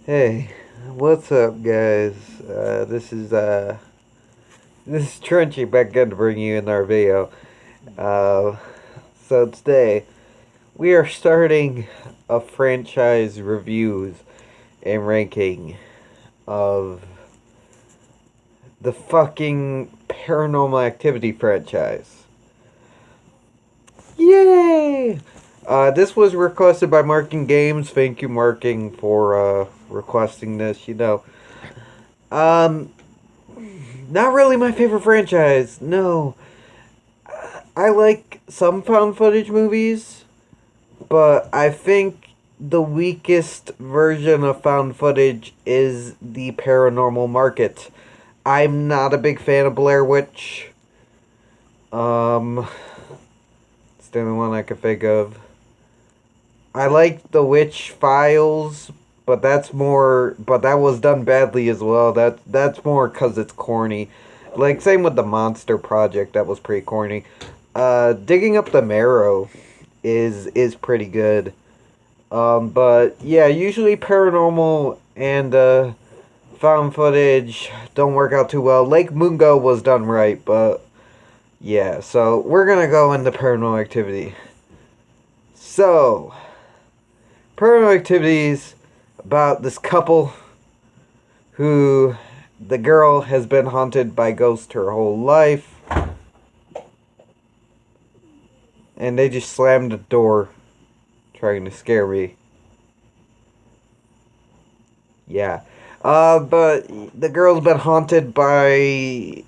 Hey, what's up, guys? This is Trenchy back again to bring you another video. Uh, so today we are starting a franchise reviews and ranking of the fucking Paranormal Activity franchise. Yay! This was requested by Marking Games. Thank you, Marking, for requesting this. Um, Not really my favorite franchise. No, I like some found footage movies, but I think the weakest version of found footage is the paranormal market. I'm not a big fan of Blair Witch. Um, it's the only one I could think of. I like The Witch Files, but that was done badly as well. That's more cuz it's corny. Like same with The Monster Project, that was pretty corny. Digging Up the Marrow is pretty good. But yeah, usually paranormal and found footage don't work out too well. Lake Mungo was done right, but yeah, so we're gonna go into Paranormal Activity. So, Paranormal Activities about this couple who the girl has been haunted by ghosts her whole life, and they just slammed the door trying to scare me. Yeah. But the girl's been haunted by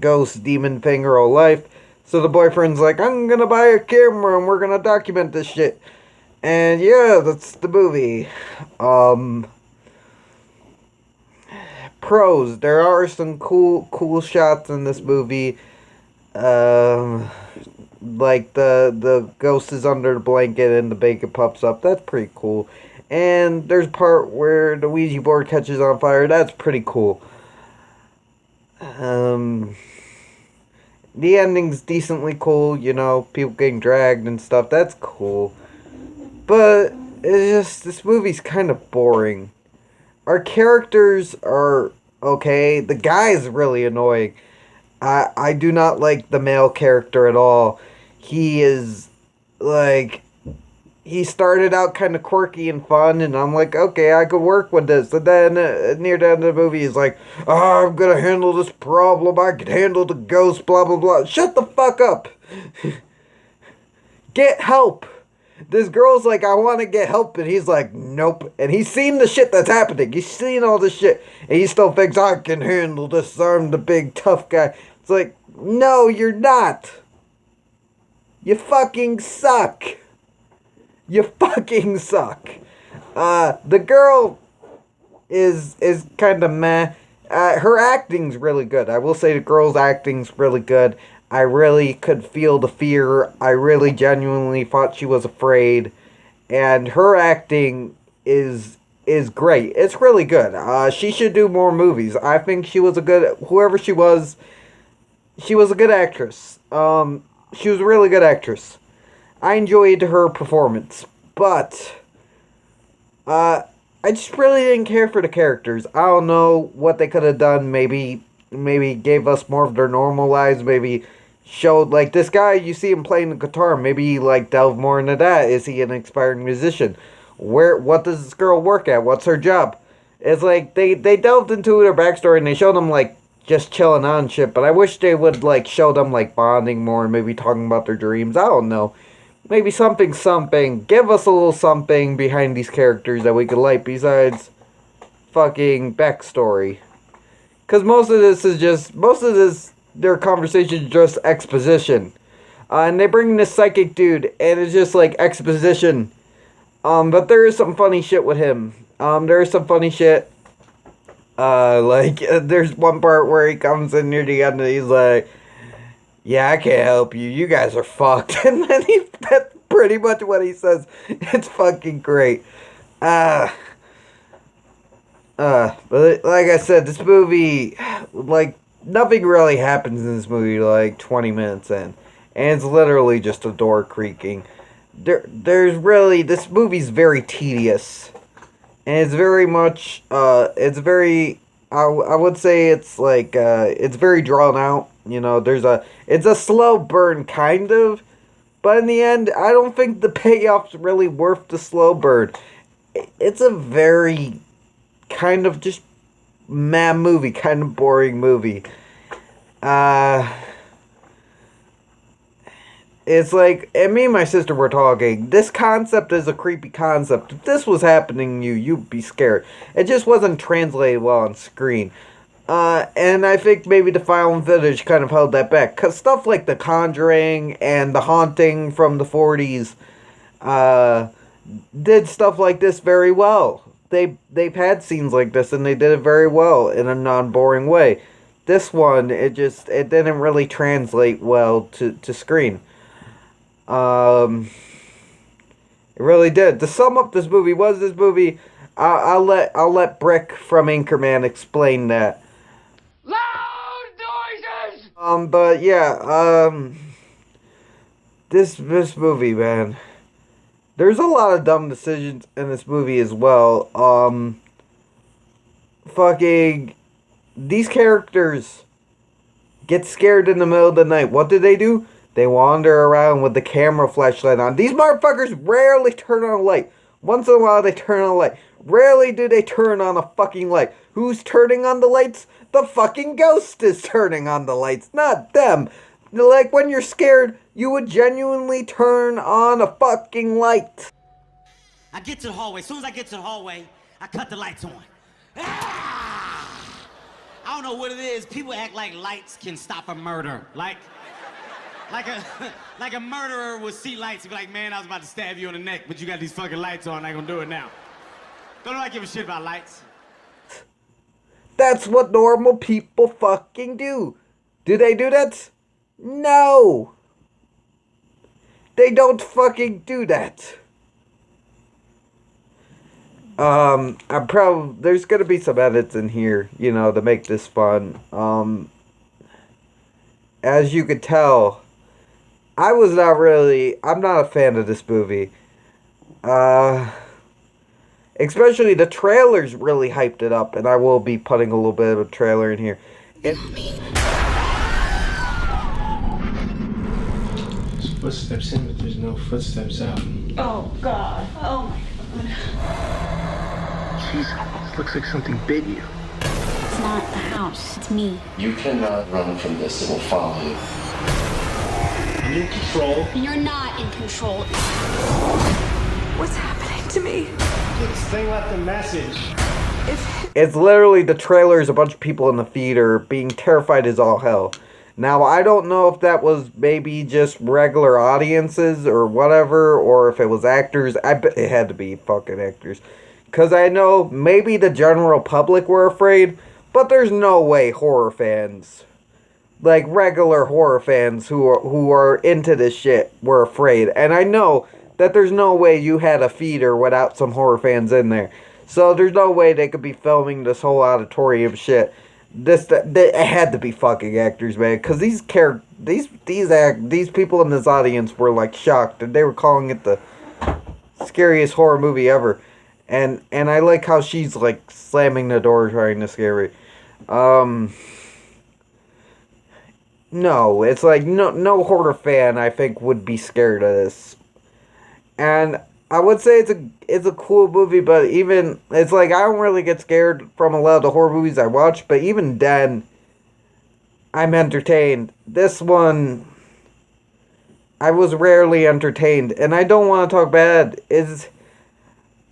ghost demon thing her whole life. So the boyfriend's like, I'm gonna buy a camera and we're gonna document this shit. And yeah, that's the movie. Um, Pros. There are some cool shots in this movie. Um, like the ghost is under the blanket and the bacon pops up. That's pretty cool. And there's a part where the Ouija board catches on fire. That's pretty cool. Um, the ending's decently cool. You know, people getting dragged and stuff. That's cool. But it's just this movie's kind of boring. Our characters are okay. The guy is really annoying. I do not like the male character at all. He is like he started out kind of quirky and fun, and I'm like, okay, I could work with this. And then near the end of the movie, he's like, oh, I'm gonna handle this problem. I can handle the ghost. Blah blah blah. Shut the fuck up. Get help. This girl's like, I want to get help, and he's like, nope. And he's seen the shit that's happening. He's seen all this shit, and he still thinks, I can handle this. I'm the big tough guy. It's like, no, you're not. You fucking suck. You fucking suck. The girl is kind of meh. Her acting's really good. I will say the girl's acting's really good. I really could feel the fear. I really genuinely thought she was afraid, and her acting is great. It's really good. She should do more movies. I think she was a good whoever she was a good actress. She was a really good actress. I enjoyed her performance, but I just really didn't care for the characters. I don't know what they could have done. Maybe gave us more of their normal lives. Maybe showed like this guy. You see him playing the guitar. Maybe like delve more into that. Is he an aspiring musician? What does this girl work at? What's her job? It's like they delved into their backstory and they showed them like just chilling on shit. But I wish they would like show them like bonding more and maybe talking about their dreams. I don't know. Maybe something. Give us a little something behind these characters that we could like besides fucking backstory. Because most of this, their conversation is just exposition. And they bring this psychic dude, and it's just like exposition. But there is some funny shit with him. There is some funny shit. There's one part where he comes in near the end and he's like, yeah, I can't help you. You guys are fucked. And then that's pretty much what he says. It's fucking great. But like I said, this movie, like, nothing really happens in this movie, like, 20 minutes in. And it's literally just a door creaking. There's really, this movie's very tedious. and it's very much it's very I would say it's like it's very drawn out. You know, it's a slow burn kind of, but in the end, I don't think the payoff's really worth the slow burn. It's a very kind of just meh movie, kind of boring movie. Uh It's like, and me and my sister were talking. This concept is a creepy concept. If this was happening to you, you'd be scared. It just wasn't translated well on screen. And I think maybe the found footage kind of held that back. Because stuff like The Conjuring and The Haunting from the 40s did stuff like this very well. They've had scenes like this and they did it very well in a non-boring way. This one, it didn't really translate well to screen. Um, it really did. To sum up this movie, was this movie? I'll let Brick from Anchorman explain that. Loud noises. But yeah, this movie, man. There's a lot of dumb decisions in this movie as well. Fucking these characters get scared in the middle of the night. What do? They wander around with the camera flashlight on. These motherfuckers rarely turn on a light. Once in a while they turn on a light. Rarely do they turn on a fucking light. Who's turning on the lights? The fucking ghost is turning on the lights, not them. Like, when you're scared, you would genuinely turn on a fucking light. I get to the hallway. As soon as I get to the hallway, I cut the lights on. Ah! I don't know what it is. People act like lights can stop a murder. Like a murderer would see lights and be like, man, I was about to stab you in the neck, but you got these fucking lights on, I ain't gonna do it now. Don't nobody give a shit about lights. That's what normal people fucking do. Do they do that? No. They don't fucking do that. There's gonna be some edits in here, you know, to make this fun. As you could tell, I'm not a fan of this movie. Especially the trailers really hyped it up, and I will be putting a little bit of a trailer in here. There's footsteps in, but there's no footsteps out. Oh, God. Oh, my God. Jesus, this looks like something bit you. It's not the house. It's me. You cannot run from this. It will follow you. I'm in control. You're not in control. What's happening to me? This thing left a message. It's literally the trailer is a bunch of people in the theater being terrified as all hell. Now, I don't know if that was maybe just regular audiences or whatever, or if it was actors. I bet it had to be fucking actors. Because I know maybe the general public were afraid, but there's no way horror fans, like regular horror fans who are into this shit, were afraid. And I know that there's no way you had a theater without some horror fans in there. So there's no way they could be filming this whole auditorium shit. It had to be fucking actors, man. Because these people in this audience were like shocked, and they were calling it the scariest horror movie ever. And I like how she's like slamming the door trying to scare me. No, it's like no horror fan I think would be scared of this. And I would say it's a cool movie, but even it's like I don't really get scared from a lot of the horror movies I watch, but even then I'm entertained. This one I was rarely entertained, and I don't want to talk bad.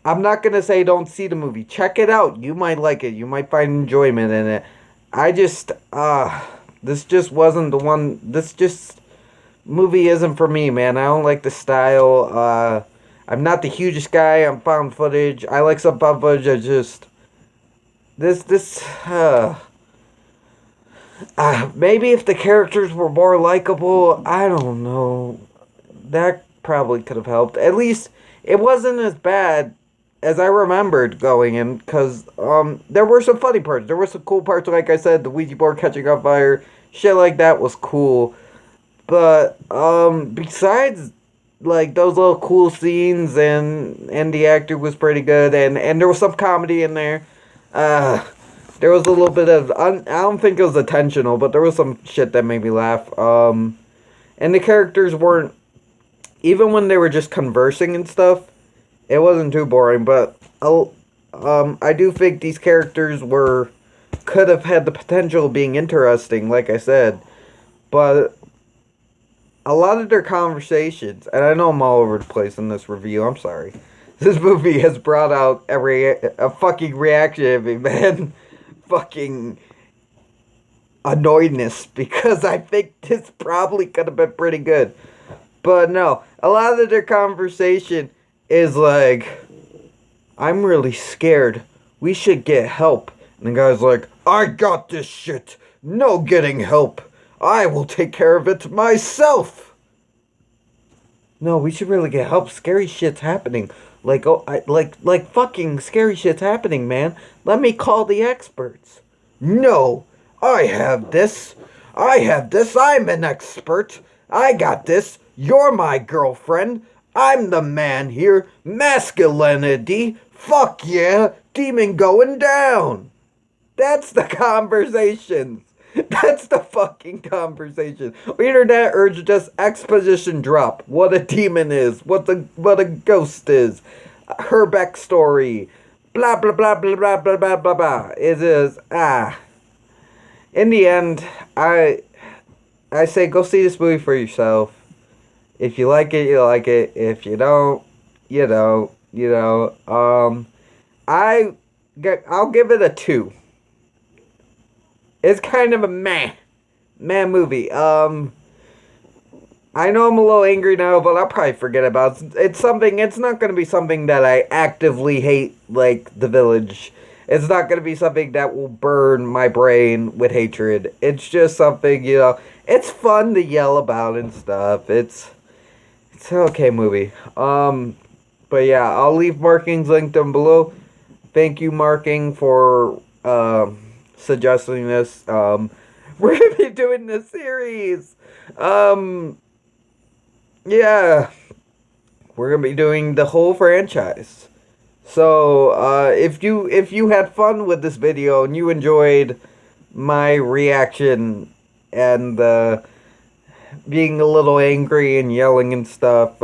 I'm not going to say don't see the movie. Check it out. You might like it. You might find enjoyment in it. This just wasn't the one. Movie isn't for me, man. I don't like the style. I'm not the hugest guy on found footage. I like some found footage. Maybe if the characters were more likable, I don't know. That probably could have helped. At least it wasn't as bad as I remembered going in, because there were some funny parts. There were some cool parts, like I said, the Ouija board catching on fire. Shit like that was cool. But besides like those little cool scenes, and the actor was pretty good, and there was some comedy in there. There was a little bit of I don't think it was intentional, but there was some shit that made me laugh. And the characters weren't, even when they were just conversing and stuff, it wasn't too boring. But I do think these characters could have had the potential of being interesting, like I said, but a lot of their conversations, and I know I'm all over the place in this review, I'm sorry. This movie has brought out a fucking reaction of me, man. Fucking annoyedness, because I think this probably could have been pretty good. But no, a lot of their conversation is like, I'm really scared. We should get help. And the guy's like, I got this shit. No getting help. I will take care of it myself. No, we should really get help. Scary shit's happening. Like, like fucking scary shit's happening, man. Let me call the experts. No, I have this. I'm an expert. I got this. You're my girlfriend. I'm the man here. Masculinity. Fuck yeah. Demon going down. That's the conversations. That's the fucking conversation. Either that or just exposition drop. What a demon is. What a ghost is. Her backstory. Blah blah blah blah blah blah blah blah blah. It is in the end, I say go see this movie for yourself. If you like it, you like it. If you don't, you don't. You know. I'll give it a 2. It's kind of a meh movie. I know I'm a little angry now, but I'll probably forget about it. It's not going to be something that I actively hate, like The Village. It's not going to be something that will burn my brain with hatred. It's just something, it's fun to yell about and stuff. It's an okay movie. But yeah, I'll leave markings linked down below. Thank you, Marking, for, suggesting this. We're gonna be doing this series. Yeah, we're gonna be doing the whole franchise. So, if you had fun with this video and you enjoyed my reaction and being a little angry and yelling and stuff,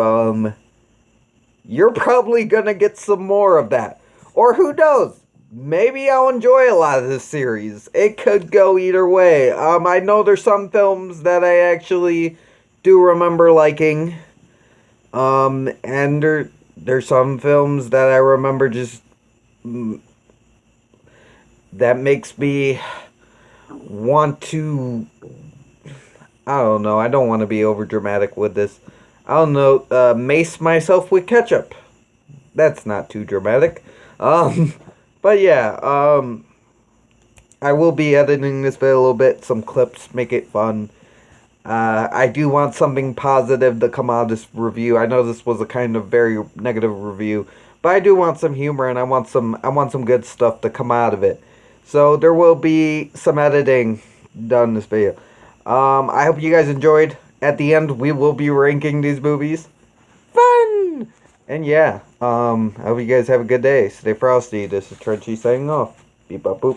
you're probably gonna get some more of that. Or who knows? Maybe I'll enjoy a lot of this series. It could go either way. I know there's some films that I actually do remember liking. And there's some films that I remember just that makes me want to, I don't know, I don't want to be over dramatic with this. I don't know, mace myself with ketchup. That's not too dramatic. But yeah, I will be editing this video a little bit, some clips, make it fun. I do want something positive to come out of this review. I know this was a kind of very negative review, but I do want some humor and I want some good stuff to come out of it. So there will be some editing done in this video. I hope you guys enjoyed. At the end, we will be ranking these movies. Fun! And yeah, I hope you guys have a good day. Stay frosty. This is Trenchy signing off. Beep, bop, boop.